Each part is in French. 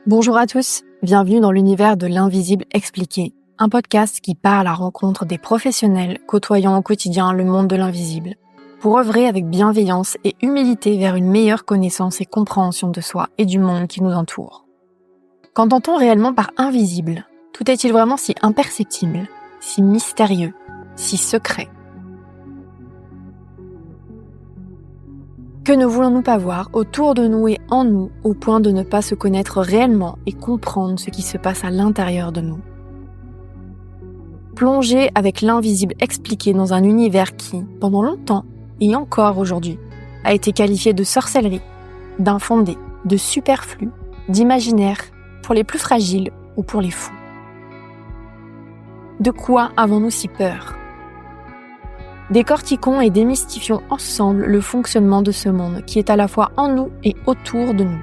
Bonjour à tous, bienvenue dans l'univers de l'invisible expliqué, un podcast qui part à la rencontre des professionnels côtoyant au quotidien le monde de l'invisible, pour œuvrer avec bienveillance et humilité vers une meilleure connaissance et compréhension de soi et du monde qui nous entoure. Qu'entend-on réellement par invisible ? Tout est-il vraiment si imperceptible, si mystérieux, si secret ? Que ne voulons-nous pas voir autour de nous et en nous au point de ne pas se connaître réellement et comprendre ce qui se passe à l'intérieur de nous ? Plonger avec l'invisible expliqué dans un univers qui, pendant longtemps et encore aujourd'hui, a été qualifié de sorcellerie, d'infondé, de superflu, d'imaginaire, pour les plus fragiles ou pour les fous. De quoi avons-nous si peur ? Décortiquons et démystifions ensemble le fonctionnement de ce monde qui est à la fois en nous et autour de nous.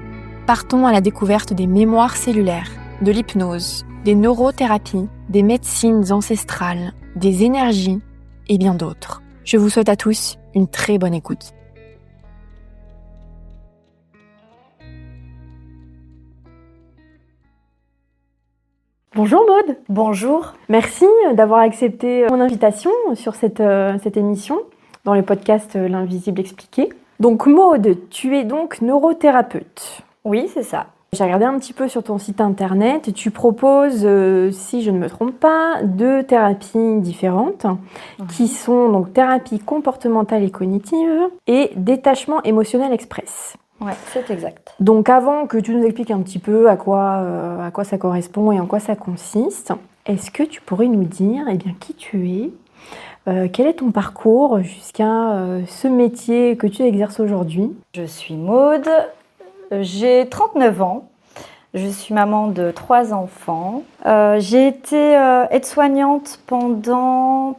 Partons à la découverte des mémoires cellulaires, de l'hypnose, des neurothérapies, des médecines ancestrales, des énergies et bien d'autres. Je vous souhaite à tous une très bonne écoute. Bonjour Maude. Bonjour. Merci d'avoir accepté mon invitation sur cette émission dans le podcast L'Invisible Expliqué. Donc Maude, tu es donc neurothérapeute. Oui, c'est ça. J'ai regardé un petit peu sur ton site internet et tu proposes, si je ne me trompe pas, 2 thérapies différentes qui sont donc thérapie comportementale et cognitive et détachement émotionnel express. Ouais, c'est exact. Donc avant que tu nous expliques un petit peu à quoi ça correspond et en quoi ça consiste, est-ce que tu pourrais nous dire qui tu es, quel est ton parcours jusqu'à ce métier que tu exerces aujourd'hui ? Je suis Maude, j'ai 39 ans, je suis maman de 3 enfants. J'ai été aide-soignante pendant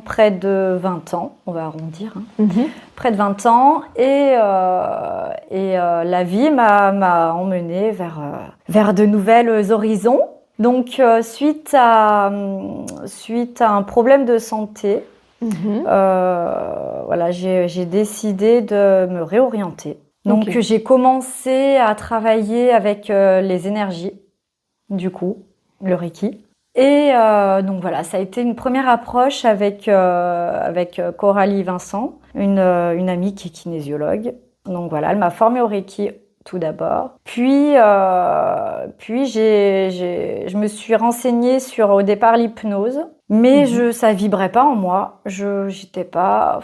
près de 20 ans, on va arrondir, près de 20 ans, et la vie m'a emmenée vers de nouvelles horizons. Donc suite à un problème de santé, j'ai décidé de me réorienter. Donc j'ai commencé à travailler avec les énergies, du coup, le Reiki. Et donc voilà, ça a été une première approche avec Coralie Vincent, une amie qui est kinésiologue. Donc voilà, elle m'a formée au Reiki tout d'abord. Puis je me suis renseignée sur au départ l'hypnose, mais ça vibrait pas en moi. J'étais pas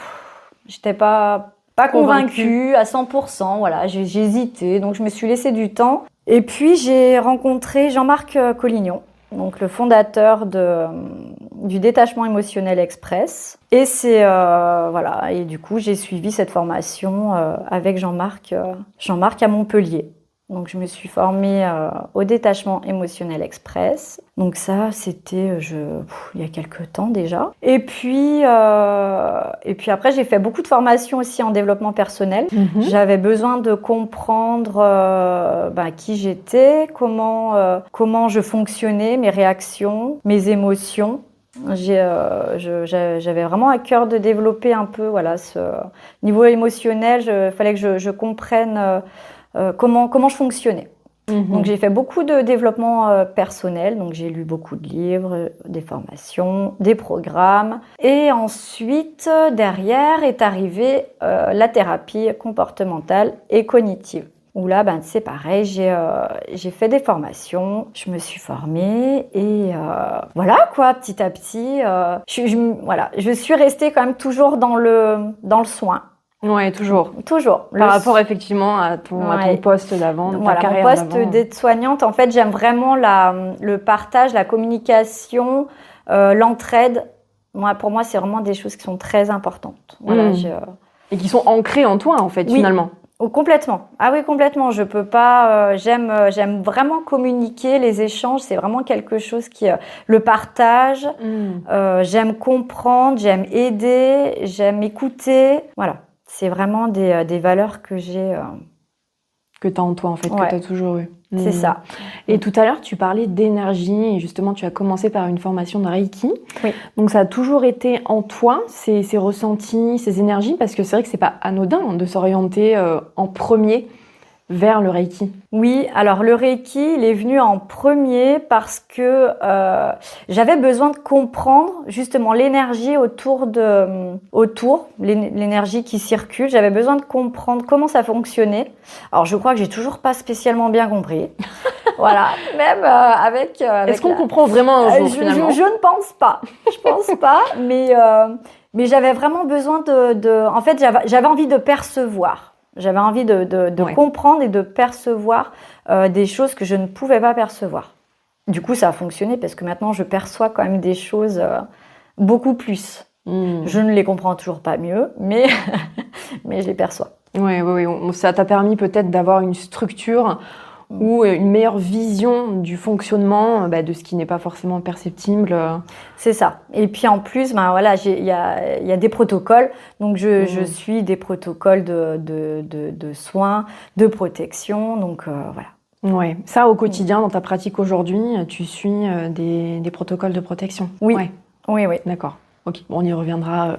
convaincue à 100%, voilà, j'ai hésité, donc je me suis laissé du temps. Et puis j'ai rencontré Jean-Marc Collignon, donc le fondateur du détachement émotionnel express. Et et du coup j'ai suivi cette formation avec Jean-Marc à Montpellier. Donc je me suis formée au détachement émotionnel express. Donc ça, c'était il y a quelques temps déjà. Et puis après, j'ai fait beaucoup de formations aussi en développement personnel. J'avais besoin de comprendre qui j'étais, comment je fonctionnais, mes réactions, mes émotions. J'avais vraiment à cœur de développer un peu ce niveau émotionnel. Il fallait que je comprenne comment je fonctionnais. Donc j'ai fait beaucoup de développement personnel, donc j'ai lu beaucoup de livres, des formations, des programmes. Et ensuite, derrière est arrivée la thérapie comportementale et cognitive. Où là, c'est pareil, j'ai fait des formations, je me suis formée et voilà quoi, petit à petit, je suis restée quand même toujours dans le soin. Ouais, toujours. Par rapport effectivement à ton poste d'avant, ta carrière mon poste d'avant. D'aide-soignante, en fait, j'aime vraiment le partage, la communication, l'entraide. Pour moi, c'est vraiment des choses qui sont très importantes. Et qui sont ancrées en toi, en fait, finalement. Oh, complètement. Ah oui, complètement. Je peux pas. J'aime vraiment communiquer, les échanges. C'est vraiment quelque chose le partage. J'aime comprendre, j'aime aider, j'aime écouter. Voilà. C'est vraiment des valeurs que j'ai... Que tu as en toi, en fait, que tu as toujours eu. C'est ça. Et tout à l'heure, tu parlais d'énergie et justement, tu as commencé par une formation de Reiki. Oui. Donc, ça a toujours été en toi, ces ressentis, ces énergies, parce que c'est vrai que c'est pas anodin de s'orienter en premier vers le Reiki? Oui, alors le Reiki, il est venu en premier parce que j'avais besoin de comprendre justement l'énergie autour, l'énergie qui circule. J'avais besoin de comprendre comment ça fonctionnait. Alors je crois que j'ai toujours pas spécialement bien compris. Voilà, même avec Est-ce qu'on comprend vraiment un jour finalement? Je ne pense pas. Je pense pas, mais j'avais vraiment besoin en fait, j'avais envie de percevoir. J'avais envie de comprendre et de percevoir des choses que je ne pouvais pas percevoir. Du coup, ça a fonctionné parce que maintenant, je perçois quand même des choses beaucoup plus. Je ne les comprends toujours pas mieux, mais je les perçois. Oui, ça t'a permis peut-être d'avoir une structure ou une meilleure vision du fonctionnement de ce qui n'est pas forcément perceptible. C'est ça. Et puis en plus, voilà, il y a des protocoles. Donc je suis des protocoles de soins, de protection. Donc voilà. Ouais. Ça, au quotidien, dans ta pratique aujourd'hui, tu suis des protocoles de protection? Oui. Ouais. Oui. D'accord. Ok. Bon, on y reviendra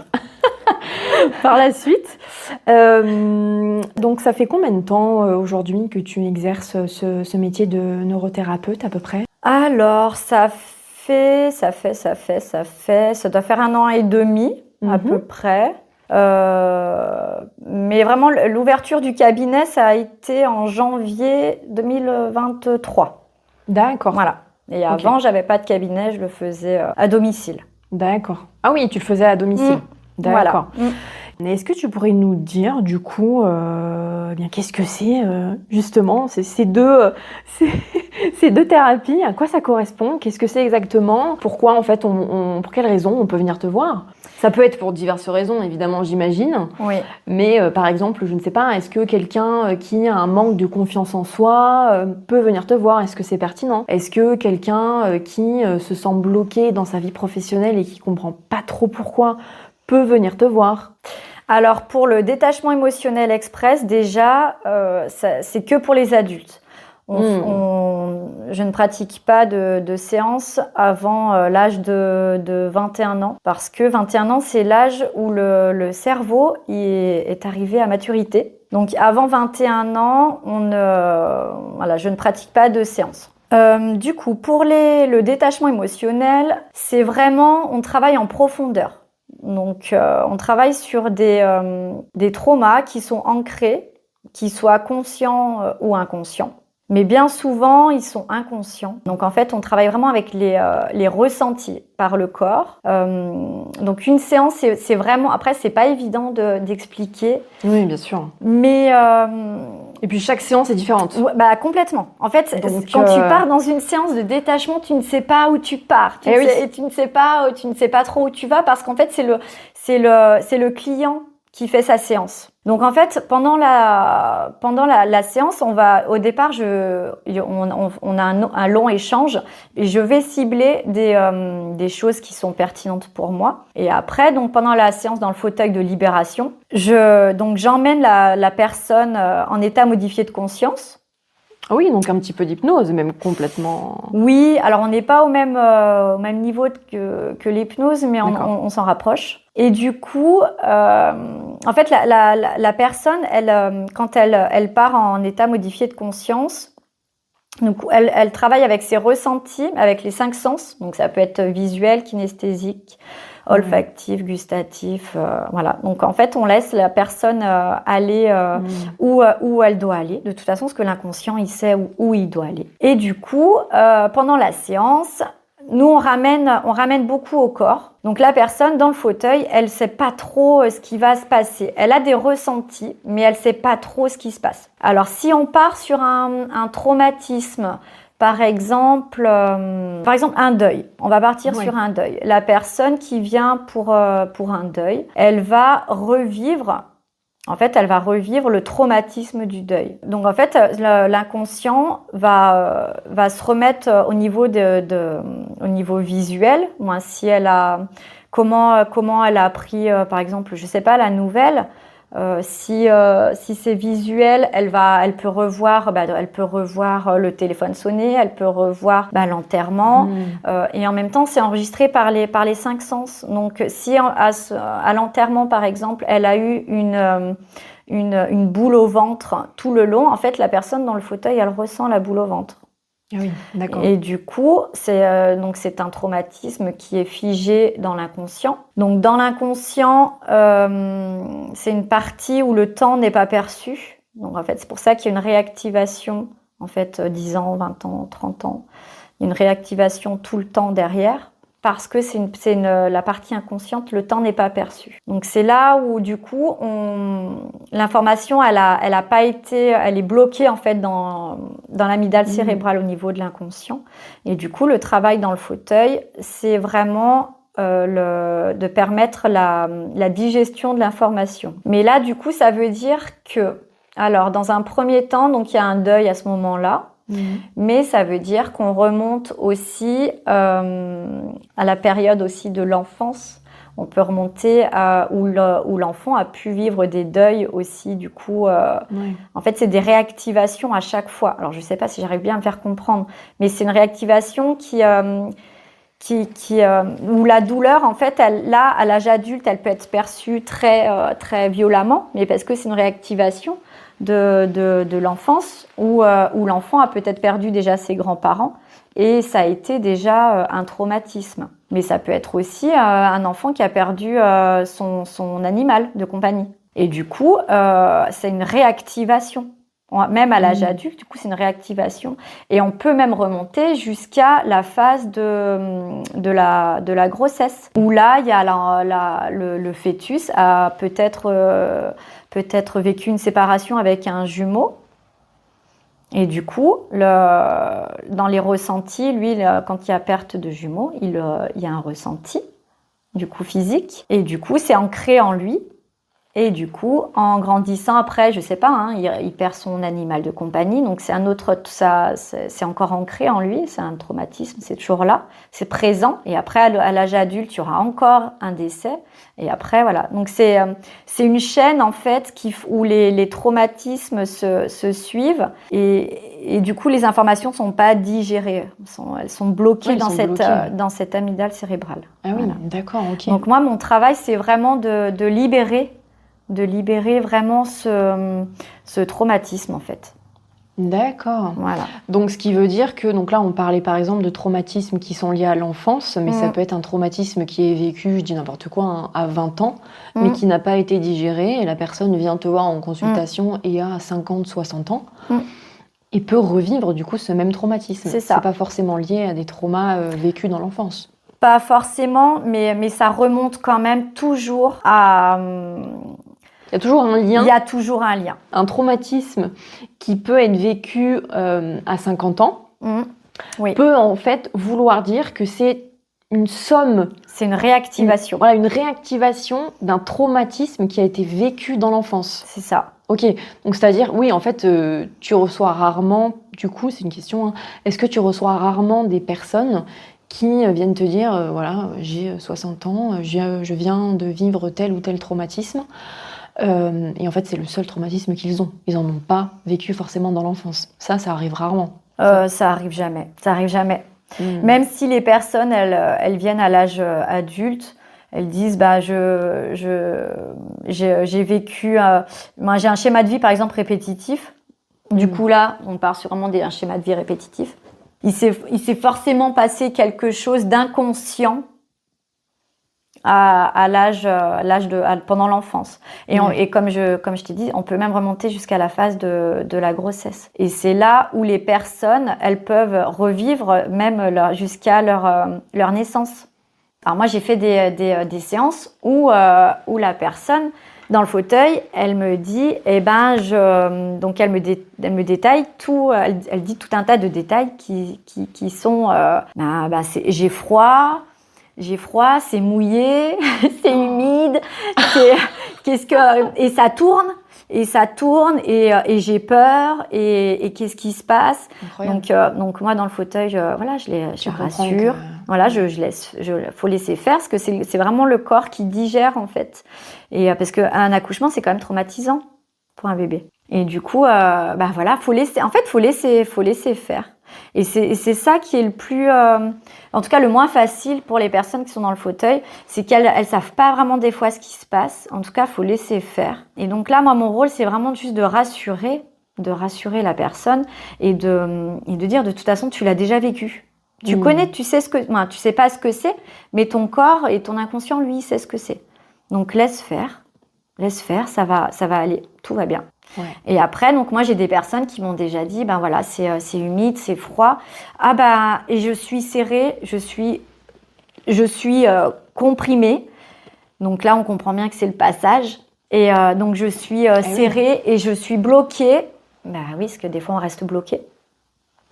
par la suite. Donc, ça fait combien de temps aujourd'hui que tu exerces ce métier de neurothérapeute à peu près? Alors, ça doit faire 1 an et demi à peu près. Mais vraiment, l'ouverture du cabinet, ça a été en janvier 2023. D'accord. Voilà. Et avant, j'avais pas de cabinet, je le faisais à domicile. D'accord. Ah oui, tu le faisais à domicile. D'accord. Voilà. Est-ce que tu pourrais nous dire, du coup, qu'est-ce que c'est justement ces deux thérapies? À quoi ça correspond? Qu'est-ce que c'est exactement? Pourquoi, en fait, pour quelles raisons on peut venir te voir? Ça peut être pour diverses raisons, évidemment, j'imagine. Oui. Mais par exemple, je ne sais pas, est-ce que quelqu'un qui a un manque de confiance en soi peut venir te voir? Est-ce que c'est pertinent? Est-ce que quelqu'un qui se sent bloqué dans sa vie professionnelle et qui comprend pas trop pourquoi peut venir te voir? Alors pour le détachement émotionnel express, déjà, c'est que pour les adultes. Je ne pratique pas de séance avant l'âge de 21 ans parce que 21 ans, c'est l'âge où le cerveau est arrivé à maturité. Donc avant 21 ans, je ne pratique pas de séance. Du coup, pour le détachement émotionnel, c'est vraiment, on travaille en profondeur. Donc, on travaille sur des traumas qui sont ancrés, qu'ils soient conscients ou inconscients. Mais bien souvent, ils sont inconscients. Donc, en fait, on travaille vraiment avec les ressentis par le corps. Donc, une séance, c'est vraiment... Après, c'est pas évident d'expliquer. Oui, bien sûr. Mais... Et puis, chaque séance est différente. Complètement. En fait, donc, quand tu pars dans une séance de détachement, tu ne sais pas où tu pars. Tu ne sais pas trop où tu vas parce qu'en fait, c'est le client qui fait sa séance. Donc en fait, pendant la séance, au départ, on a un long échange et je vais cibler des choses qui sont pertinentes pour moi. Et après, donc pendant la séance dans le fauteuil de libération, j'emmène la personne en état modifié de conscience. Ah oui, donc un petit peu d'hypnose, même complètement. Oui, alors on n'est pas au même niveau que l'hypnose, mais on s'en rapproche. Et du coup, en fait, la personne, quand elle part en état modifié de conscience, donc elle travaille avec ses ressentis, avec les 5 sens. Donc ça peut être visuel, kinesthésique, olfactif, gustatif, voilà. Donc en fait, on laisse la personne aller où elle doit aller. De toute façon, parce que l'inconscient, il sait où il doit aller. Et du coup, pendant la séance, nous on ramène beaucoup au corps. Donc la personne dans le fauteuil, elle sait pas trop ce qui va se passer. Elle a des ressentis, mais elle sait pas trop ce qui se passe. Alors si on part sur un traumatisme, par exemple un deuil. On va partir sur un deuil. La personne qui vient pour un deuil, elle va revivre le traumatisme du deuil. Donc en fait, l'inconscient va se remettre au niveau au niveau visuel. Moi, si elle a comment elle a appris, par exemple, je sais pas, la nouvelle. Si c'est visuel, elle peut revoir le téléphone sonné, elle peut revoir l'enterrement. Et en même temps, c'est enregistré par les 5 sens. Donc, si à l'enterrement, par exemple, elle a eu une boule au ventre tout le long, en fait, la personne dans le fauteuil, elle ressent la boule au ventre. Ah oui, d'accord. Et du coup, c'est un traumatisme qui est figé dans l'inconscient. Donc, dans l'inconscient, c'est une partie où le temps n'est pas perçu. Donc, en fait, c'est pour ça qu'il y a une réactivation, en fait, 10 ans, 20 ans, 30 ans. Il y a une réactivation tout le temps derrière. Parce que la partie inconsciente, le temps n'est pas perçu. Donc c'est là où du coup l'information elle est bloquée en fait dans l'amygdale cérébrale au niveau de l'inconscient. Et du coup le travail dans le fauteuil, c'est vraiment de permettre la digestion de l'information. Mais là du coup ça veut dire que alors dans un premier temps donc il y a un deuil à ce moment-là. Mais ça veut dire qu'on remonte aussi à la période aussi de l'enfance. On peut remonter où l'enfant a pu vivre des deuils aussi. Du coup, en fait, c'est des réactivations à chaque fois. Alors, je ne sais pas si j'arrive bien à me faire comprendre, mais c'est une réactivation où la douleur, en fait, à l'âge adulte, elle peut être perçue très, très violemment, mais parce que c'est une réactivation de l'enfance où l'enfant a peut-être perdu déjà ses grands-parents et ça a été déjà un traumatisme. Mais ça peut être aussi un enfant qui a perdu son animal de compagnie. Et du coup, c'est une réactivation. Même à l'âge adulte, du coup, c'est une réactivation. Et on peut même remonter jusqu'à la phase de la grossesse, où là, il y a le fœtus a peut-être vécu une séparation avec un jumeau. Et du coup, dans les ressentis, lui, quand il y a perte de jumeaux, il y a un ressenti, du coup, physique. Et du coup, c'est ancré en lui. Et du coup, en grandissant après, je sais pas, il perd son animal de compagnie, donc c'est c'est encore ancré en lui, c'est un traumatisme, c'est toujours là, c'est présent. Et après, à l'âge adulte, il y aura encore un décès. Et après, voilà. Donc c'est une chaîne en fait où les traumatismes se suivent et du coup, les informations sont pas digérées, elles sont bloquées dans cette amygdale cérébrale. Ah oui, voilà. D'accord, ok. Donc moi, mon travail, c'est vraiment de libérer vraiment ce traumatisme en fait. D'accord. Voilà. Donc ce qui veut dire que donc là on parlait par exemple de traumatismes qui sont liés à l'enfance, mais ça peut être un traumatisme qui est vécu, je dis n'importe quoi, à 20 ans, mais qui n'a pas été digéré et la personne vient te voir en consultation et a 50, 60 ans et peut revivre du coup ce même traumatisme. C'est ça. C'est pas forcément lié à des traumas vécus dans l'enfance. Pas forcément, mais ça remonte quand même toujours à... Il y a toujours un lien. Il y a toujours un lien. Un traumatisme qui peut être vécu à 50 ans peut en fait vouloir dire que c'est une somme. C'est une réactivation. Voilà, une réactivation d'un traumatisme qui a été vécu dans l'enfance. C'est ça. Ok, donc c'est-à-dire, oui, en fait, tu reçois rarement, du coup, c'est une question, est-ce que tu reçois rarement des personnes qui viennent te dire, voilà, j'ai 60 ans, je viens de vivre tel ou tel traumatisme. Et en fait, c'est le seul traumatisme qu'ils ont. Ils n'en ont pas vécu forcément dans l'enfance. Ça arrive rarement. Ça arrive jamais. Ça arrive jamais. Même si les personnes, elles viennent à l'âge adulte, elles disent, j'ai vécu... moi, j'ai un schéma de vie, par exemple, répétitif. Du coup, là, on part sur vraiment un schéma de vie répétitif. Il s'est forcément passé quelque chose d'inconscient à l'âge pendant l'enfance et comme je t'ai dit, on peut même remonter jusqu'à la phase de la grossesse et c'est là où les personnes elles peuvent revivre même jusqu'à leur naissance. Alors moi j'ai fait des séances où la personne dans le fauteuil elle me dit donc elle me détaille tout, elle dit tout un tas de détails qui sont j'ai froid, c'est mouillé, c'est humide, et ça tourne et j'ai peur et qu'est-ce qui se passe. Donc moi dans le fauteuil, je les rassure. Voilà, faut laisser faire parce que c'est vraiment le corps qui digère en fait. Et parce qu'un accouchement, c'est quand même traumatisant pour un bébé. Et du coup, voilà, faut laisser faire. Et c'est ça qui est le plus, en tout cas le moins facile pour les personnes qui sont dans le fauteuil, c'est qu'elles savent pas vraiment des fois ce qui se passe. En tout cas, faut laisser faire. Et donc là, moi, mon rôle, c'est vraiment juste de rassurer la personne et de dire de toute façon, tu l'as déjà vécu. Tu connais, tu sais tu sais pas ce que c'est, mais ton corps et ton inconscient, lui, il sait ce que c'est. Donc laisse faire, ça va aller, tout va bien. Ouais. Et après, donc moi j'ai des personnes qui m'ont déjà dit, ben voilà, c'est humide, c'est froid. Et je suis serrée, je suis comprimée. Donc là, on comprend bien que c'est le passage. Et donc je suis serrée et je suis bloquée. Bah oui, parce que des fois on reste bloqué.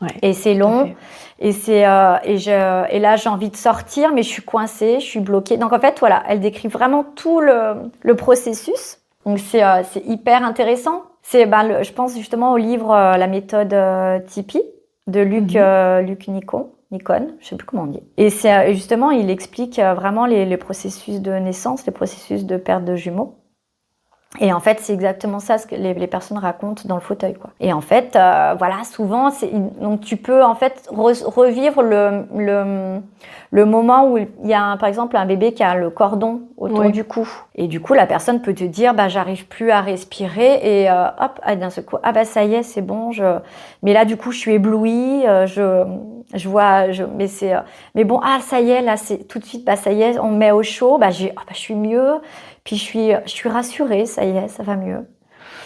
Ouais, et c'est long. Et là j'ai envie de sortir, mais je suis coincée, je suis bloquée. Donc en fait, voilà, elle décrit vraiment tout le processus. Donc c'est hyper intéressant. Je pense justement au livre La méthode Tipeee de Luc Nicon, je sais plus comment on dit. Et justement, il explique vraiment les processus de naissance, les processus de perte de jumeaux. Et en fait, c'est exactement ça ce que les personnes racontent dans le fauteuil, quoi. Et en fait, voilà, souvent, donc tu peux en fait revivre le moment où il y a par exemple un bébé qui a le cordon autour du cou. Et du coup, la personne peut te dire, j'arrive plus à respirer et hop, d'un seul coup, ça y est, c'est bon. Mais là, du coup, je suis éblouie. Je vois, mais bon, ça y est, là, c'est tout de suite, ça y est, on me met au chaud. Je suis mieux. Puis je suis rassurée, ça y est, ça va mieux.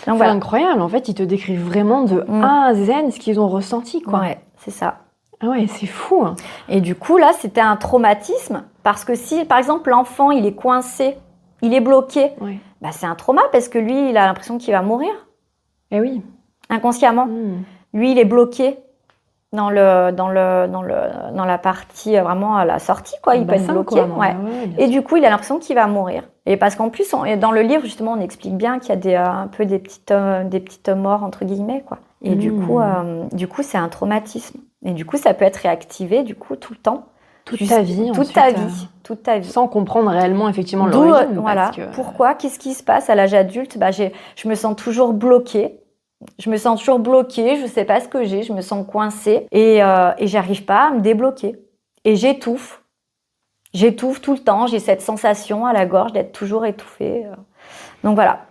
Donc, c'est incroyable, en fait, ils te décrivent vraiment de A à Z ce qu'ils ont ressenti, quoi. Ouais, c'est ça. Ah ouais, c'est fou. Hein. Et du coup, là, c'était un traumatisme, parce que si, par exemple, l'enfant, il est coincé, il est bloqué, c'est un trauma, parce que lui, il a l'impression qu'il va mourir. Eh oui. Inconsciemment. Lui, il est bloqué dans la partie vraiment à la sortie, quoi. Il peut être bloqué. Et du coup, il a l'impression qu'il va mourir. Et parce qu'en plus, dans le livre, justement, on explique bien qu'il y a un peu des petites morts, entre guillemets, quoi. Et du coup, c'est un traumatisme. Et du coup, ça peut être réactivé, du coup, tout le temps. Toute ta vie. Toute ta vie. Sans comprendre réellement, effectivement, l'origine. Voilà. Pourquoi ? Qu'est-ce qui se passe à l'âge adulte ? Je me sens toujours bloquée. Je me sens toujours bloquée, je ne sais pas ce que j'ai, je me sens coincée et j'arrive pas à me débloquer. Et j'étouffe. J'étouffe tout le temps, j'ai cette sensation à la gorge d'être toujours étouffée. Donc voilà.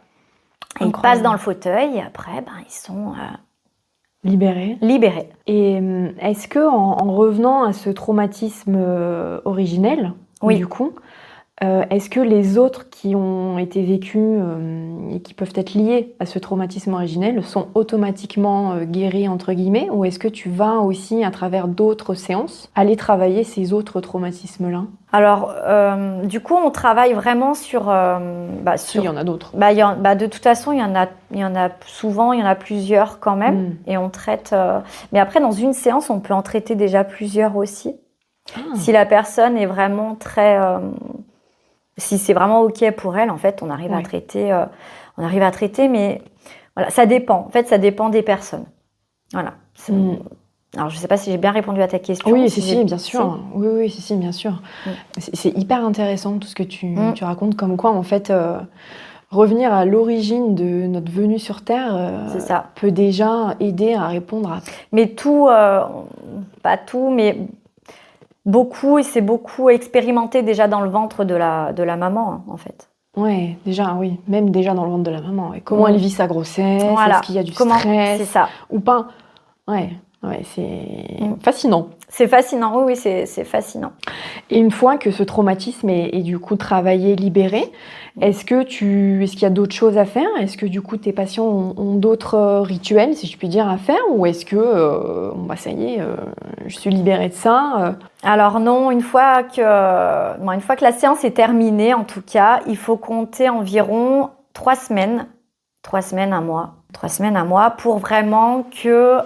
Et ils passent dans le fauteuil et après, ils sont libérés. Et est-ce que en revenant à ce traumatisme originel, du coup, est-ce que les autres qui ont été vécus et qui peuvent être liés à ce traumatisme originel sont automatiquement guéris, entre guillemets, ou est-ce que tu vas aussi, à travers d'autres séances, aller travailler ces autres traumatismes-là ? Alors, du coup, on travaille vraiment sur... il y en a d'autres. De toute façon, il y en a souvent, il y en a plusieurs quand même, et on traite... Mais après, dans une séance, on peut en traiter déjà plusieurs aussi. Si la personne est vraiment très... Si c'est vraiment OK pour elle, en fait, on arrive à traiter. Mais voilà, ça dépend. En fait, ça dépend des personnes. Voilà. Alors, je ne sais pas si j'ai bien répondu à ta question. Oui, si, bien sûr. Oui, bien sûr. C'est hyper intéressant tout ce que tu racontes, comme quoi, en fait, revenir à l'origine de notre venue sur Terre peut déjà aider à répondre à... Mais tout, pas tout, mais... Beaucoup, et c'est beaucoup expérimenté déjà dans le ventre de la maman, en fait. Ouais, déjà, oui. Même déjà dans le ventre de la maman. Et comment elle vit sa grossesse, est-ce qu'il y a du stress c'est ça. Ou pas. Ouais, c'est fascinant. C'est fascinant, oui, c'est fascinant. Et une fois que ce traumatisme est du coup travaillé, libéré, est-ce qu'il y a d'autres choses à faire ? Est-ce que du coup tes patients ont d'autres rituels, si je puis dire, à faire ? Ou est-ce que, ça y est, je suis libérée de ça Alors non, une fois que la séance est terminée, en tout cas, il faut compter environ 3 semaines, 1 mois. 3 semaines, 1 mois, pour vraiment que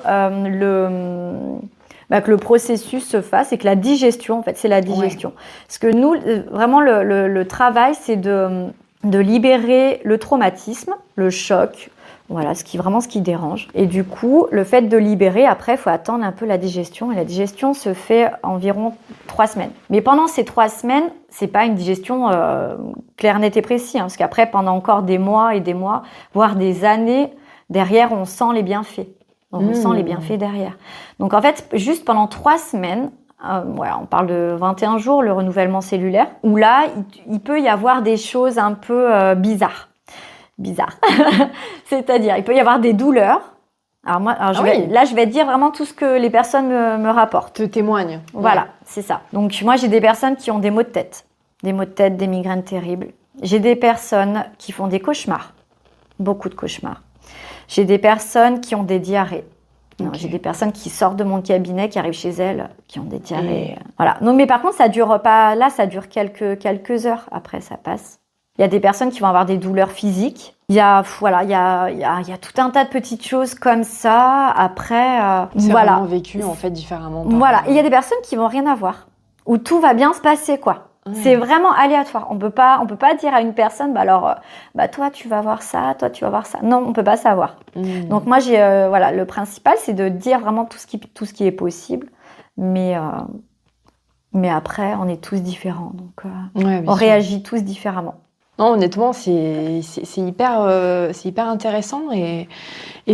le processus se fasse et que la digestion, en fait, c'est la digestion. Parce que nous, vraiment, le travail, c'est de libérer le traumatisme, le choc, Voilà, ce qui dérange. Et du coup, le fait de libérer, après, il faut attendre un peu la digestion. Et la digestion se fait environ 3 semaines. Mais pendant ces 3 semaines, c'est pas une digestion claire, nette et précise. Parce qu'après, pendant encore des mois et des mois, voire des années, derrière, on sent les bienfaits. On ressent les bienfaits derrière. Donc en fait, juste pendant 3 semaines, on parle de 21 jours, le renouvellement cellulaire, où là, il peut y avoir des choses un peu bizarres. C'est-à-dire, il peut y avoir des douleurs. Je vais dire vraiment tout ce que les personnes me rapportent. Te témoignent. Voilà, c'est ça. Donc moi, j'ai des personnes qui ont des maux de tête, des migraines terribles. J'ai des personnes qui font des cauchemars, beaucoup de cauchemars. J'ai des personnes qui ont des diarrhées. Okay. J'ai des personnes qui sortent de mon cabinet, qui arrivent chez elles, qui ont des diarrhées. Voilà. Donc, mais par contre, ça dure pas. Là, ça dure quelques heures. Après, ça passe. Il y a des personnes qui vont avoir des douleurs physiques. Il y a tout un tas de petites choses comme ça. Après, c'est vraiment vécu en fait différemment. Voilà. Et il y a des personnes qui vont rien avoir, où tout va bien se passer, quoi. C'est vraiment aléatoire. On peut pas dire à une personne, toi tu vas voir ça, toi tu vas voir ça. Non, on peut pas savoir. Donc moi le principal c'est de dire vraiment tout ce qui est possible, mais après on est tous différents, donc on réagit tous différemment. Non, honnêtement, c'est hyper intéressant et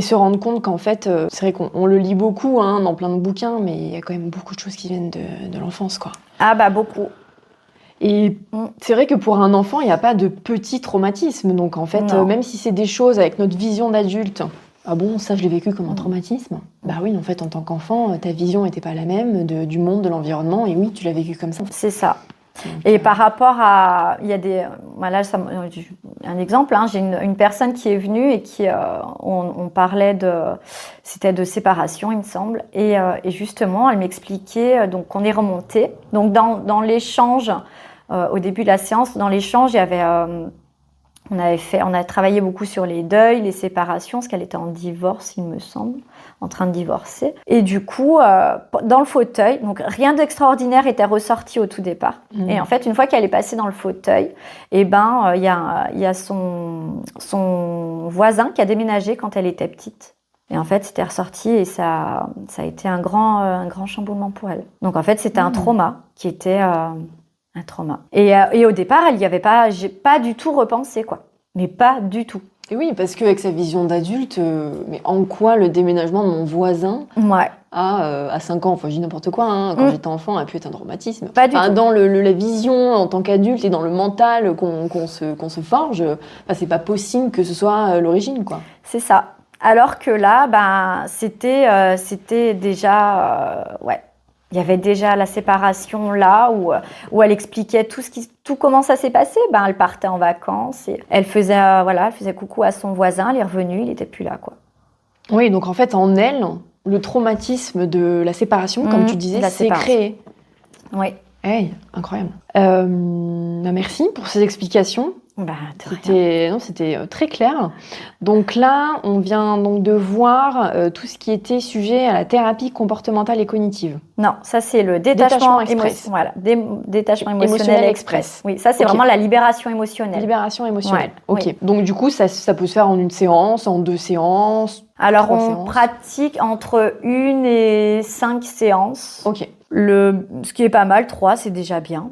se rendre compte qu'en fait, c'est vrai qu'on le lit beaucoup dans plein de bouquins, mais il y a quand même beaucoup de choses qui viennent de l'enfance, quoi. Ah beaucoup. Et c'est vrai que pour un enfant, il n'y a pas de petit traumatisme. Donc en fait, même si c'est des choses avec notre vision d'adulte, ah bon, ça je l'ai vécu comme un traumatisme. Bah oui, en fait, en tant qu'enfant, ta vision n'était pas la même du monde, de l'environnement. Et oui, tu l'as vécu comme ça. C'est ça. Et par rapport à, il y a des, un exemple, j'ai une personne qui est venue et qui, on parlait c'était de séparation, il me semble, et justement, elle m'expliquait, donc on est remonté, donc dans l'échange, au début de la séance, dans l'échange, il y avait, on a travaillé beaucoup sur les deuils, les séparations, parce qu'elle était en divorce, il me semble, en train de divorcer. Et du coup, dans le fauteuil, donc rien d'extraordinaire était ressorti au tout départ. Et en fait, une fois qu'elle est passée dans le fauteuil, il y a son voisin qui a déménagé quand elle était petite. Et en fait, c'était ressorti et ça a été un grand chamboulement pour elle. Donc en fait, c'était un trauma qui était un trauma. Et au départ, j'ai pas du tout repensé, quoi. Mais pas du tout. Et oui, parce qu'avec sa vision d'adulte, mais en quoi le déménagement de mon voisin à 5 ans, enfin je dis n'importe quoi, quand j'étais enfant, a pu être un traumatisme. Pas du tout. Dans la vision en tant qu'adulte et dans le mental qu'on se forge, c'est pas possible que ce soit l'origine, quoi. C'est ça. Alors que là, c'était déjà... Il y avait déjà la séparation là où elle expliquait tout comment ça s'est passé. Elle partait en vacances et elle faisait coucou à son voisin, elle est revenue, il était plus là, quoi. Oui, donc en fait en elle, le traumatisme de la séparation, comme tu disais, s'est créé. Oui. Hey, incroyable. Merci pour ces explications. C'était très clair. Donc là, on vient donc de voir tout ce qui était sujet à la thérapie comportementale et cognitive. Non, ça c'est le détachement express. Détachement émotionnel express. Oui, ça c'est vraiment la libération émotionnelle. Libération émotionnelle. Ok. Oui. Donc du coup, ça peut se faire en une séance, en 2 séances. Alors on pratique entre 1 et 5 séances. Ok. Ce qui est pas mal, 3 c'est déjà bien.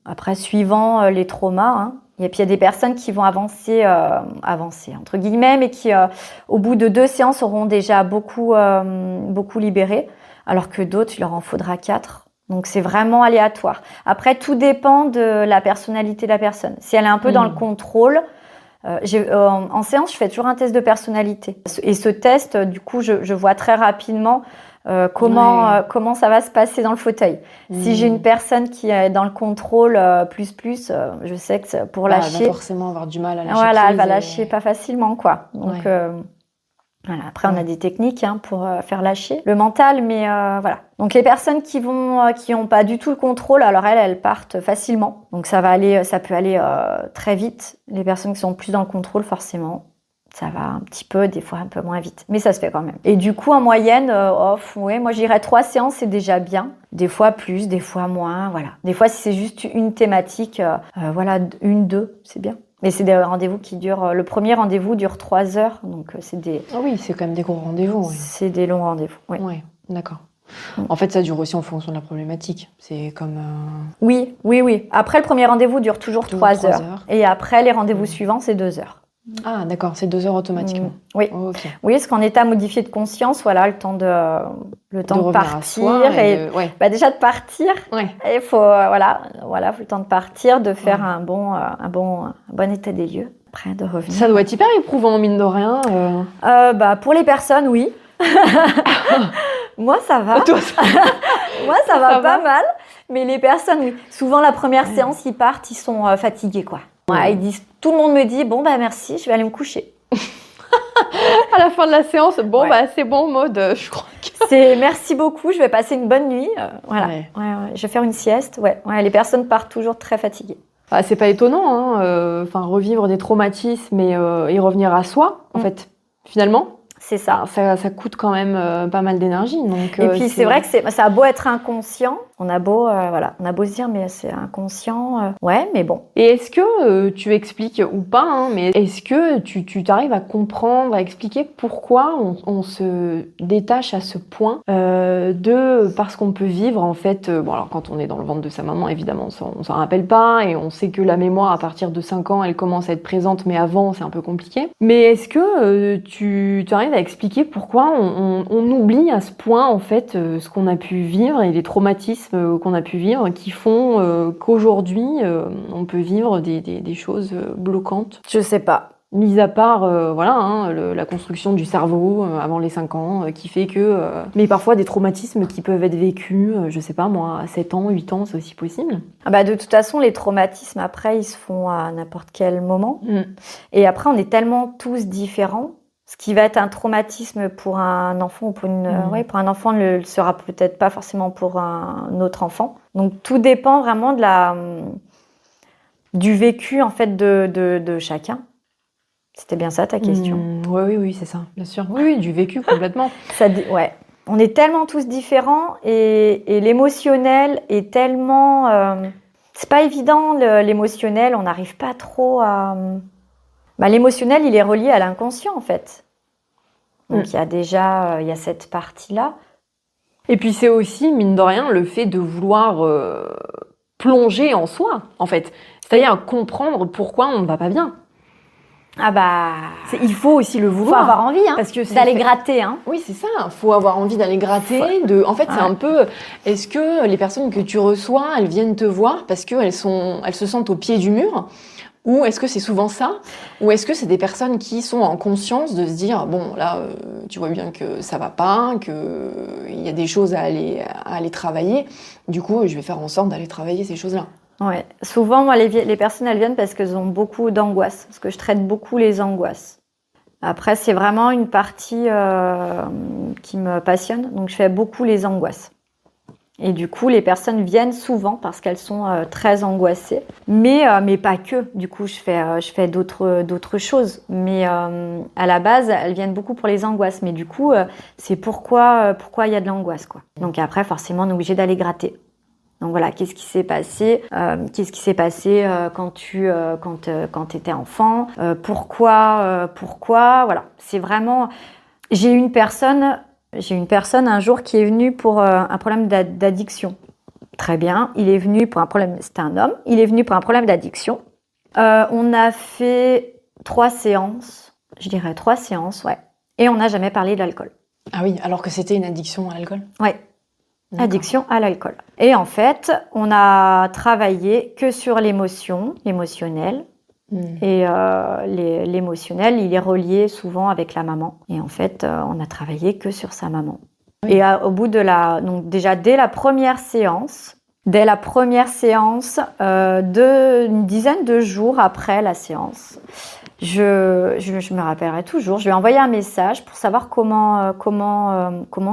Après, suivant les traumas, Et puis il y a des personnes qui vont avancer entre guillemets, mais qui au bout de 2 séances auront déjà beaucoup libéré, alors que d'autres il leur en faudra 4. Donc c'est vraiment aléatoire. Après tout dépend de la personnalité de la personne. Si elle est un peu dans le contrôle, en séance je fais toujours un test de personnalité. Et ce test, du coup je vois très rapidement comment ça va se passer dans le fauteuil. Si j'ai une personne qui est dans le contrôle je sais que pour lâcher... Elle va forcément avoir du mal à lâcher. Voilà, elle va lâcher pas facilement, quoi. Donc, après, on a des techniques pour faire lâcher le mental, mais voilà. Donc, les personnes qui ont pas du tout le contrôle, alors elles partent facilement. Donc, ça peut aller très vite. Les personnes qui sont plus dans le contrôle, forcément, ça va un petit peu, des fois un peu moins vite. Mais ça se fait quand même. Et du coup, en moyenne, moi j'irais 3 séances, c'est déjà bien. Des fois plus, des fois moins, voilà. Des fois, si c'est juste une thématique, 1, 2, c'est bien. Mais c'est des rendez-vous qui durent... Le premier rendez-vous dure 3 heures, donc c'est des... Ah oui, c'est quand même des gros rendez-vous. Ouais. C'est des longs rendez-vous, oui. Ouais, d'accord. En fait, ça dure aussi en fonction de la problématique. C'est comme... Oui. Après, le premier rendez-vous dure toujours 3 heures. Et après, les rendez-vous suivants, c'est 2 heures. Ah, d'accord, c'est 2 heures automatiquement. Oui. Okay. Oui, parce qu'en état modifié de conscience, voilà, le temps de partir. Déjà de partir, il faut, faut le temps de partir, de faire un bon état des lieux. Après, de revenir. Ça doit être hyper éprouvant, mine de rien. Pour les personnes, oui. Moi, ça va. Toi, ça... Moi, ça va pas mal. Mais les personnes, oui. Souvent, la première séance, ils partent, ils sont fatigués, quoi. Ouais, ils disent, tout le monde me dit, bon, merci, je vais aller me coucher. À la fin de la séance, c'est bon, Maud, je crois que... C'est merci beaucoup, je vais passer une bonne nuit. Je vais faire une sieste. Les personnes partent toujours très fatiguées. Ah, c'est pas étonnant, revivre des traumatismes et y revenir à soi, en fait, finalement. C'est ça. Ça coûte quand même pas mal d'énergie. Donc, et puis c'est vrai que ça a beau être inconscient, on a beau se dire mais c'est inconscient, mais bon. Et est-ce que tu expliques ou pas, mais est-ce que tu t'arrives à comprendre, à expliquer pourquoi on se détache à ce point parce qu'on peut vivre en fait. Alors quand on est dans le ventre de sa maman, évidemment, on s'en rappelle pas et on sait que la mémoire à partir de 5 ans, elle commence à être présente, mais avant c'est un peu compliqué. Mais est-ce que tu arrives à expliquer pourquoi on oublie à ce point en fait ce qu'on a pu vivre et les traumatismes qu'on a pu vivre qui font qu'aujourd'hui on peut vivre des choses bloquantes? Je sais pas. Mis à part la construction du cerveau avant les 5 ans qui fait que... Mais parfois des traumatismes qui peuvent être vécus, je sais pas moi, à 7 ans, 8 ans, c'est aussi possible. De toute façon, les traumatismes après, ils se font à n'importe quel moment. Et après, on est tellement tous différents. Ce qui va être un traumatisme pour un enfant ou pour pour un enfant ne le sera peut-être pas forcément pour un autre enfant. Donc tout dépend vraiment du vécu en fait de chacun. C'était bien ça ta question. Oui, c'est ça, bien sûr. Oui, du vécu complètement. On est tellement tous différents et l'émotionnel est tellement... c'est pas évident l'émotionnel, on n'arrive pas trop à... l'émotionnel, il est relié à l'inconscient, en fait. Donc, il y a cette partie-là. Et puis, c'est aussi, mine de rien, le fait de vouloir plonger en soi, en fait. C'est-à-dire comprendre pourquoi on ne va pas bien. Il faut aussi le vouloir. Il faut avoir envie, parce que d'aller gratter. Oui, c'est ça. Il faut avoir envie d'aller gratter. En fait, c'est un peu... Est-ce que les personnes que tu reçois, elles viennent te voir parce qu'elles se sentent au pied du mur ? Ou est-ce que c'est souvent ça? Ou est-ce que c'est des personnes qui sont en conscience de se dire bon là tu vois bien que ça va pas, qu'il y a des choses à aller travailler, du coup je vais faire en sorte d'aller travailler ces choses-là. Ouais. Souvent moi les personnes elles viennent parce qu'elles ont beaucoup d'angoisse, parce que je traite beaucoup les angoisses. Après c'est vraiment une partie qui me passionne, donc je fais beaucoup les angoisses. Et du coup, les personnes viennent souvent parce qu'elles sont très angoissées. Mais pas que. Du coup, je fais d'autres choses. Mais à la base, elles viennent beaucoup pour les angoisses. Mais du coup, c'est pourquoi il y a de l'angoisse, quoi. Donc après, forcément, on est obligé d'aller gratter. Donc voilà, qu'est-ce qui s'est passé quand tu étais enfant, pourquoi, voilà. C'est vraiment... J'ai une personne un jour qui est venue pour un problème d'addiction. Très bien, il est venu pour un problème, c'était un homme, il est venu pour un problème d'addiction. On a fait 3 séances, et on n'a jamais parlé de l'alcool. Ah oui, alors que c'était une addiction à l'alcool? Oui, addiction à l'alcool. Et en fait, on a travaillé que sur l'émotionnel. Et l'émotionnel, il est relié souvent avec la maman. Et en fait, on a travaillé que sur sa maman. Oui. Et au bout donc déjà dès la première séance, une dizaine de jours après la séance, je me rappellerai toujours, je lui ai envoyé un message pour savoir comment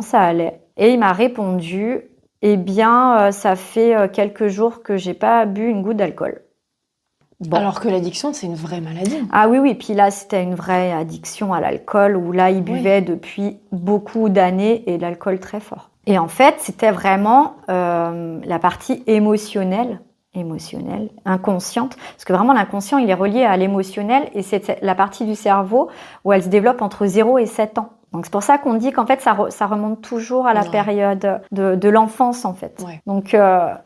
ça allait. Et il m'a répondu, ça fait quelques jours que j'ai pas bu une goutte d'alcool. Bon. Alors que l'addiction, c'est une vraie maladie. Ah oui, puis là, c'était une vraie addiction à l'alcool, où là, il buvait depuis beaucoup d'années et de l'alcool très fort. Et en fait, c'était vraiment la partie émotionnelle émotionnelle, inconsciente, parce que vraiment l'inconscient, il est relié à l'émotionnel et c'est la partie du cerveau où elle se développe entre 0 et 7 ans. Donc c'est pour ça qu'on dit qu'en fait ça remonte toujours à la période de l'enfance en fait. Ouais. Donc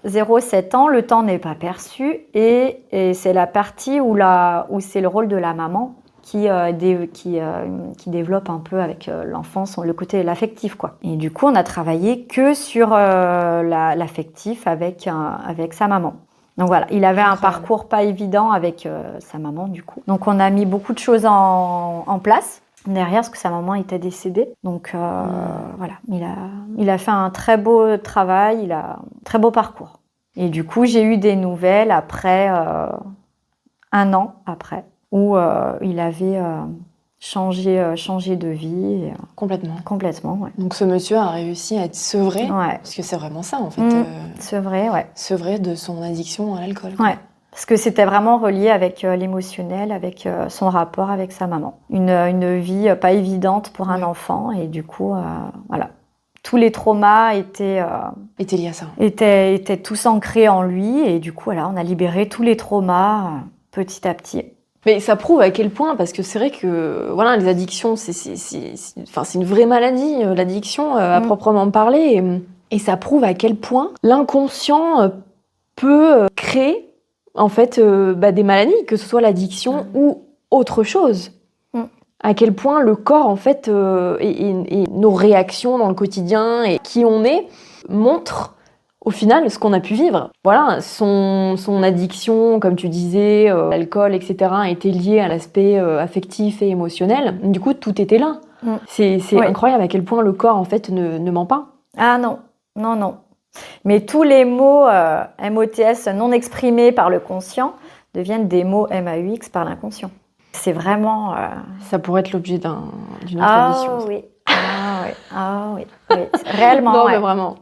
0-7 ans, le temps n'est pas perçu et c'est la partie où c'est le rôle de la maman qui développe un peu avec l'enfance, le côté l'affectif quoi. Et du coup on a travaillé que sur l'affectif avec sa maman. Donc voilà, il avait un parcours pas évident avec sa maman du coup. Donc on a mis beaucoup de choses en place derrière parce que sa maman était décédée. Donc voilà, il a fait un très beau travail, il a un très beau parcours. Et du coup, j'ai eu des nouvelles après 1 an après où il avait changé de vie. Complètement, ouais. Donc ce monsieur a réussi à être sevré, parce que c'est vraiment ça en fait. Sevré, ouais. Sevré de son addiction à l'alcool. Ouais. Parce que c'était vraiment relié avec l'émotionnel, avec son rapport avec sa maman. Une vie pas évidente pour un enfant et du coup, voilà. Tous les traumas étaient liés à ça. Étaient tous ancrés en lui et du coup, voilà, on a libéré tous les traumas petit à petit. Mais ça prouve à quel point, parce que c'est vrai que voilà, les addictions, c'est une vraie maladie, l'addiction à proprement parler, et ça prouve à quel point l'inconscient peut créer en fait des maladies, que ce soit l'addiction ou autre chose. À quel point le corps en fait et nos réactions dans le quotidien et qui on est montrent au final ce qu'on a pu vivre. Voilà, son addiction, comme tu disais, l'alcool, etc., était liée à l'aspect affectif et émotionnel. Du coup, tout était là. C'est incroyable à quel point le corps en fait ne ment pas. Ah non. Mais tous les mots MOTS non exprimés par le conscient deviennent des mots MAUX par l'inconscient. C'est vraiment... Ça pourrait être l'objet d'une autre émission. Ah oui. Réellement, non, mais vraiment,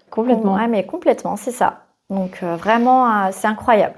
complètement. Ouais, mais complètement, c'est ça. Donc vraiment, c'est incroyable.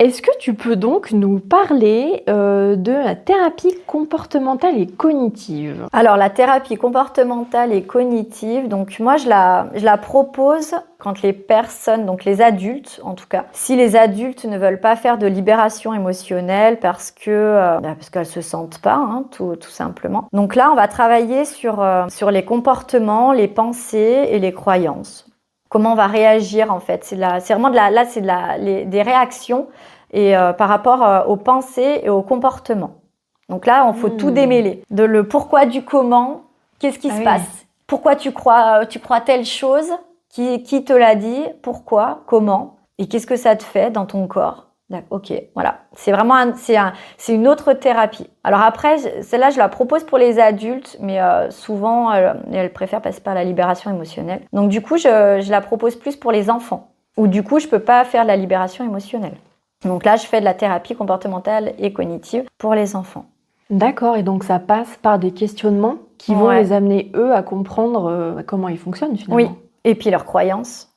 Est-ce que tu peux donc nous parler de la thérapie comportementale et cognitive ? Alors, la thérapie comportementale et cognitive, donc moi, je la propose quand les personnes, donc les adultes en tout cas, si les adultes ne veulent pas faire de libération émotionnelle parce qu'elles se sentent pas, tout simplement. Donc là, on va travailler sur les comportements, les pensées et les croyances. Comment on va réagir en fait. C'est vraiment des réactions et par rapport aux pensées et aux comportements. Donc là, il faut tout démêler. De le pourquoi du comment, qu'est-ce qui se passe ? Pourquoi tu crois telle chose ? Qui te l'a dit ? Pourquoi ? Comment ? Et qu'est-ce que ça te fait dans ton corps ? Ok, voilà. C'est vraiment c'est une autre thérapie. Alors après, celle-là, je la propose pour les adultes, mais souvent, elles préfèrent passer par la libération émotionnelle. Donc du coup, je la propose plus pour les enfants, où du coup, je peux pas faire de la libération émotionnelle. Donc là, je fais de la thérapie comportementale et cognitive pour les enfants. D'accord, et donc ça passe par des questionnements qui vont les amener, eux, à comprendre comment ils fonctionnent finalement. Oui, et puis leurs croyances,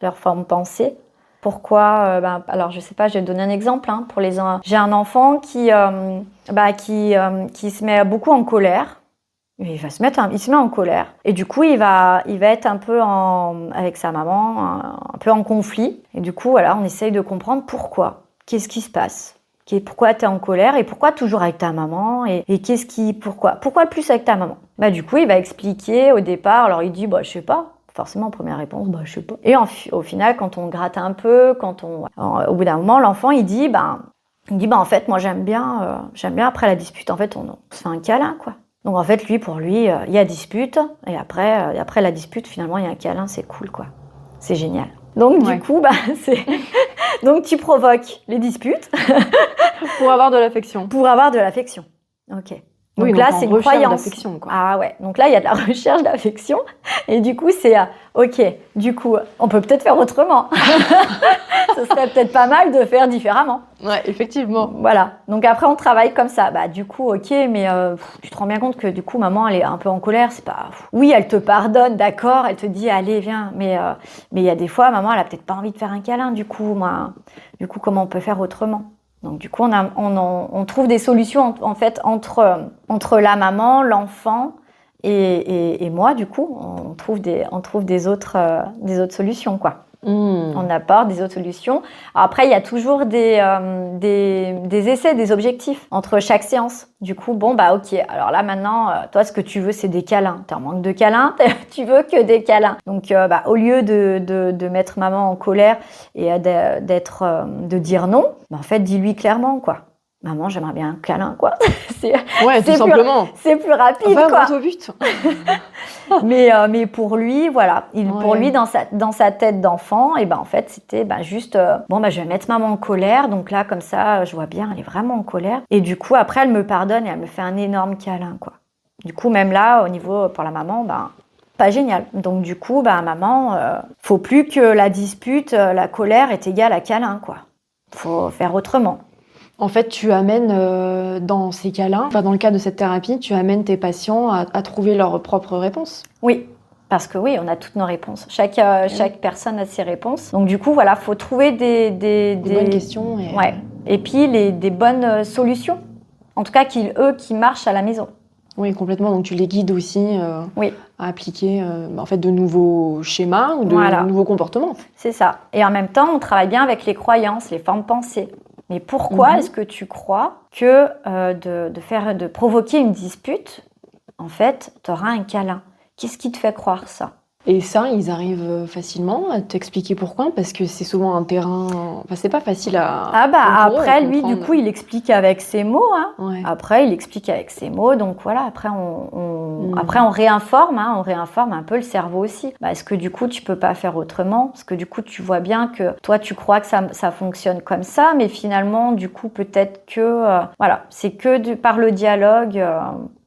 leur forme pensée. Pourquoi alors je sais pas, je vais te donner un exemple. J'ai un enfant qui se met beaucoup en colère. Il se met en colère et du coup il va être un peu avec sa maman, un peu en conflit. Et du coup voilà, on essaye de comprendre pourquoi. Qu'est-ce qui se passe ? Pourquoi tu es en colère et pourquoi toujours avec ta maman et pourquoi le plus avec ta maman ? Du coup il va expliquer au départ. Alors il dit je sais pas. Forcément, première réponse, je sais pas. Et au final, quand on gratte un peu, au bout d'un moment, l'enfant, il dit en fait, moi, j'aime bien après la dispute, en fait, on se fait un câlin, quoi. Donc, en fait, pour lui, il y a dispute, et après la dispute, finalement, il y a un câlin, c'est cool, quoi. C'est génial. Donc, du coup, donc, tu provoques les disputes. Pour avoir de l'affection. Ok. Donc là, c'est une croyance. Quoi. Ah ouais. Donc là, il y a de la recherche d'affection. Et du coup, c'est ok. Du coup, on peut peut-être faire autrement. Ce serait peut-être pas mal de faire différemment. Ouais, effectivement. Voilà. Donc après, on travaille comme ça. Du coup, ok, mais tu te rends bien compte que du coup, maman, elle est un peu en colère. C'est pas. Oui, elle te pardonne, d'accord. Elle te dit, allez, viens. Mais il y a des fois, maman, elle a peut-être pas envie de faire un câlin. Du coup, comment on peut faire autrement ? Donc du coup, on trouve des solutions en fait entre la maman, l'enfant et moi. Du coup, on trouve des autres solutions quoi. On apporte des autres solutions. Alors après, il y a toujours des essais, des objectifs entre chaque séance. Du coup, bon, bah ok, alors là maintenant, toi, ce que tu veux, c'est des câlins. T'es en manque de câlins, tu veux que des câlins. Donc, au lieu de mettre maman en colère et de dire non, bah, en fait, dis-lui clairement, quoi. Maman, j'aimerais bien un câlin, quoi. Tout simplement. C'est plus rapide, Va quoi. au but. mais pour lui, voilà, pour lui, dans sa tête d'enfant, et ben en fait, c'était juste, je vais mettre maman en colère. Donc là, comme ça, je vois bien, elle est vraiment en colère. Et du coup, après, elle me pardonne et elle me fait un énorme câlin, quoi. Du coup, même là, au niveau pour la maman, pas génial. Donc du coup, maman, faut plus que la dispute, la colère est égale à câlin, quoi. Faut faire autrement. En fait, tu amènes dans ces cas-là, dans le cadre de cette thérapie, tu amènes tes patients à trouver leurs propres réponses. Oui, parce que oui, on a toutes nos réponses. Chaque personne a ses réponses. Donc du coup, voilà, faut trouver des bonnes questions. Et puis des bonnes solutions. En tout cas, qui marchent à la maison. Oui, complètement. Donc tu les guides aussi à appliquer de nouveaux schémas ou de nouveaux comportements. C'est ça. Et en même temps, on travaille bien avec les croyances, les formes pensées. Mais pourquoi est-ce que tu crois que de provoquer une dispute, en fait, tu auras un câlin? Qu'est-ce qui te fait croire ça? Et ça, ils arrivent facilement à t'expliquer pourquoi? Parce que c'est souvent un terrain... c'est pas facile à... Après, lui, du coup, il explique avec ses mots. Hein. Ouais. Après, il explique avec ses mots. Donc, voilà, après, on réinforme. Hein, on réinforme un peu le cerveau aussi. Est-ce que, du coup, tu peux pas faire autrement? Parce que, du coup, tu vois bien que toi, tu crois que ça fonctionne comme ça. Mais finalement, du coup, peut-être que... c'est que par le dialogue.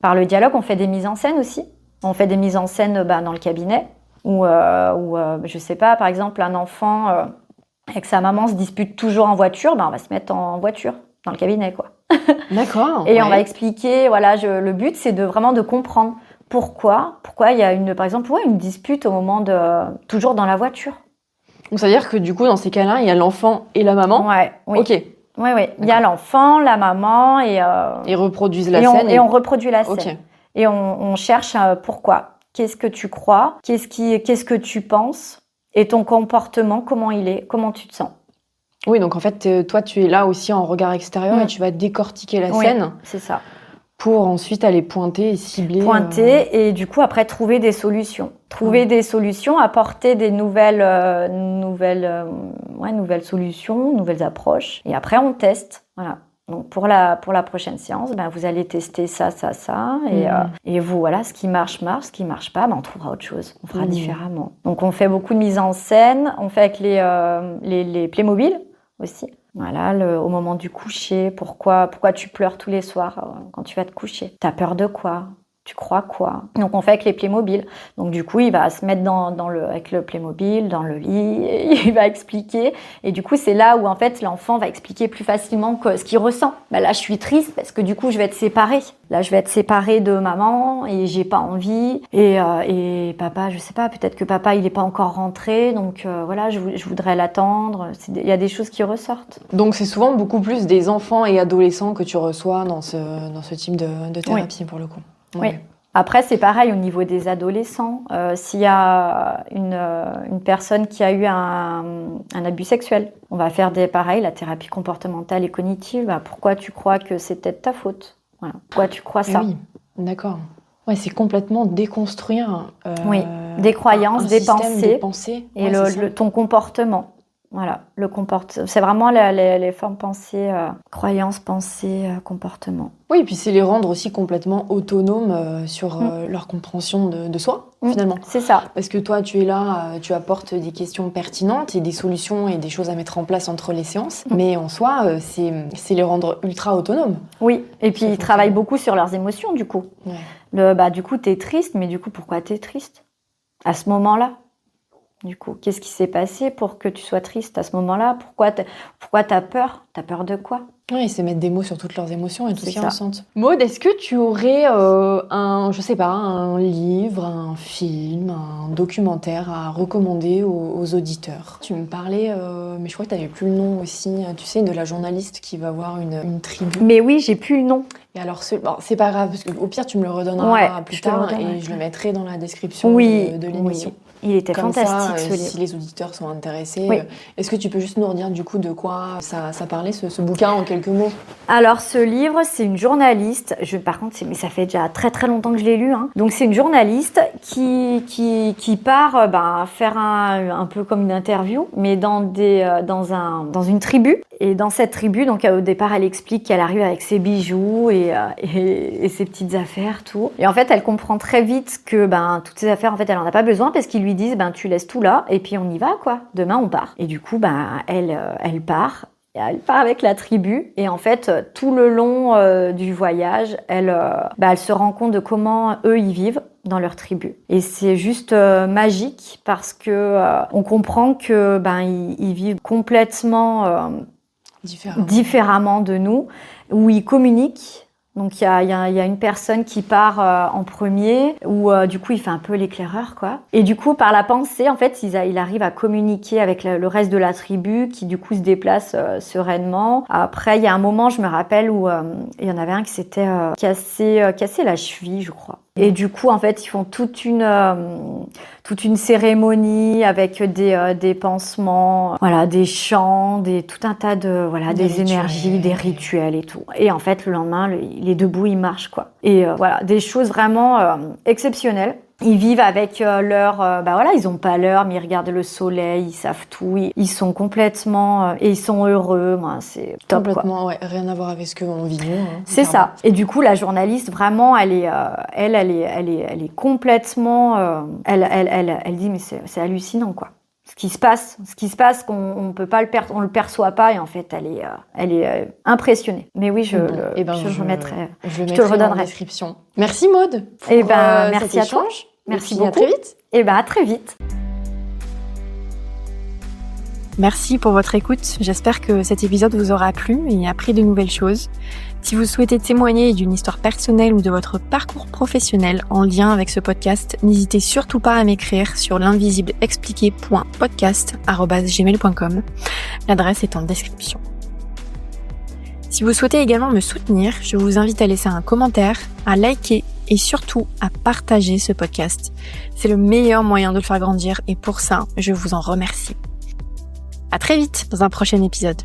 Par le dialogue, on fait des mises en scène aussi. On fait des mises en scène dans le cabinet. Ou je sais pas, par exemple, un enfant avec sa maman se dispute toujours en voiture, on va se mettre en voiture, dans le cabinet, quoi. D'accord. Et on va expliquer, le but, c'est vraiment de comprendre pourquoi il y a par exemple, une dispute au moment toujours dans la voiture. Donc, ça veut dire que du coup, dans ces cas-là, il y a l'enfant et la maman? Oui. Ok. Oui. Il y a l'enfant, la maman et... Ils reproduisent la scène. Et on reproduit la scène. Okay. Et on cherche pourquoi. Qu'est-ce que tu crois? Qu'est-ce que tu penses? Et ton comportement, comment il est? Comment tu te sens? Oui, donc en fait, toi, tu es là aussi en regard extérieur et tu vas décortiquer la scène. C'est ça. Pour ensuite aller pointer et cibler. Et du coup, après, trouver des solutions. Des solutions, apporter des nouvelles solutions, nouvelles approches. Et après, on teste. Voilà. Donc pour la prochaine séance, vous allez tester ça, et vous, voilà, ce qui marche, ce qui marche pas, on trouvera autre chose, on fera différemment. Donc on fait beaucoup de mise en scène, on fait avec les Playmobil aussi. Voilà, au moment du coucher, pourquoi tu pleures tous les soirs quand tu vas te coucher? T'as peur de quoi? Tu crois quoi? Donc on fait avec les Playmobil. Donc du coup, il va se mettre avec le Playmobil dans le lit, et il va expliquer. Et du coup, c'est là où en fait l'enfant va expliquer plus facilement ce qu'il ressent. Là, je suis triste parce que du coup, je vais être séparée. Là, je vais être séparée de maman et j'ai pas envie. Et papa, je sais pas, peut-être que papa il est pas encore rentré. Donc voilà, je voudrais l'attendre. Il y a des choses qui ressortent. Donc c'est souvent beaucoup plus des enfants et adolescents que tu reçois dans ce type de thérapie pour le coup. Oui. Après, c'est pareil au niveau des adolescents. S'il y a une personne qui a eu un abus sexuel, on va faire pareil, la thérapie comportementale et cognitive. Pourquoi tu crois que c'est peut-être ta faute? Voilà. Pourquoi tu crois ça? Oui, d'accord. Ouais, c'est complètement déconstruire des croyances, des pensées. Et ton comportement. Voilà, c'est vraiment les formes pensées, croyances, pensées, comportements. Oui, et puis c'est les rendre aussi complètement autonomes sur leur compréhension de soi, finalement. C'est ça. Parce que toi, tu es là, tu apportes des questions pertinentes et des solutions et des choses à mettre en place entre les séances. Mais en soi, c'est les rendre ultra autonomes. Oui, et puis ils travaillent beaucoup sur leurs émotions, du coup. Ouais. Du coup, t'es triste, mais du coup, pourquoi t'es triste à ce moment-là? Du coup, qu'est-ce qui s'est passé pour que tu sois triste à ce moment-là? Pourquoi t'as peur? T'as peur de quoi? Oui, c'est mettre des mots sur toutes leurs émotions et tout ce C'est qu'ils ça. ressentent. Maud, est-ce que tu aurais un livre, un film, un documentaire à recommander aux auditeurs? Tu me parlais, mais je crois que tu n'avais plus le nom aussi, tu sais, de la journaliste qui va voir une tribu. Mais oui, j'ai plus le nom. Et alors, c'est pas grave, parce qu'au pire, tu me le redonneras plus tard et je le mettrai dans la description de l'émission. Oui. Il était Comme fantastique, ça, ce livre. si les auditeurs sont intéressés, Oui. est-ce que tu peux juste nous redire du coup de quoi ça parlait, ce bouquin, en quelques mots? Alors, ce livre, c'est une journaliste. Par contre, mais ça fait déjà très très longtemps que je l'ai lu. Donc, c'est une journaliste qui part faire un peu comme une interview, mais dans une tribu. Et dans cette tribu, donc au départ, elle explique qu'elle arrive avec ses bijoux et ses petites affaires, tout. Et en fait, elle comprend très vite que toutes ces affaires, en fait, elle en a pas besoin parce qu'ils lui disent tu laisses tout là et puis on y va quoi. Demain, on part. Et du coup, elle part. Elle part avec la tribu et en fait tout le long du voyage, elle se rend compte de comment eux ils vivent dans leur tribu. Et c'est juste magique parce que on comprend que ils vivent complètement différemment de nous, où ils communiquent. Donc il y a une personne qui part en premier, où du coup il fait un peu l'éclaireur quoi. Et du coup par la pensée en fait il arrive à communiquer avec le reste de la tribu qui du coup se déplace sereinement. Après il y a un moment je me rappelle où il y en avait un qui s'était cassé la cheville je crois. Et du coup en fait ils font toute une cérémonie avec des pansements, voilà, des chants, tout un tas de des énergies, des rituels et tout. Et en fait le lendemain il est debout, il marche quoi. Et des choses vraiment exceptionnelles. Ils vivent avec ils ont pas l'heure, mais ils regardent le soleil, ils savent tout, ils sont complètement et ils sont heureux. Moi, c'est top complètement, quoi. Ouais, rien à voir avec ce que on vit nous. C'est ça. Et du coup, la journaliste vraiment, elle est complètement, elle dit mais c'est hallucinant quoi. Ce qui se passe qu'on peut pas on le perçoit pas et en fait elle est impressionnée. Mais oui, je le mettrai, je te le redonnerai en description. Merci Maud. Merci à toi. Merci beaucoup. À très vite. À très vite. Merci pour votre écoute. J'espère que cet épisode vous aura plu et appris de nouvelles choses. Si vous souhaitez témoigner d'une histoire personnelle ou de votre parcours professionnel en lien avec ce podcast, n'hésitez surtout pas à m'écrire sur l'invisibleexpliqué.podcast@gmail.com. L'adresse est en description. Si vous souhaitez également me soutenir, je vous invite à laisser un commentaire, à liker et surtout à partager ce podcast. C'est le meilleur moyen de le faire grandir et pour ça, je vous en remercie. À très vite dans un prochain épisode.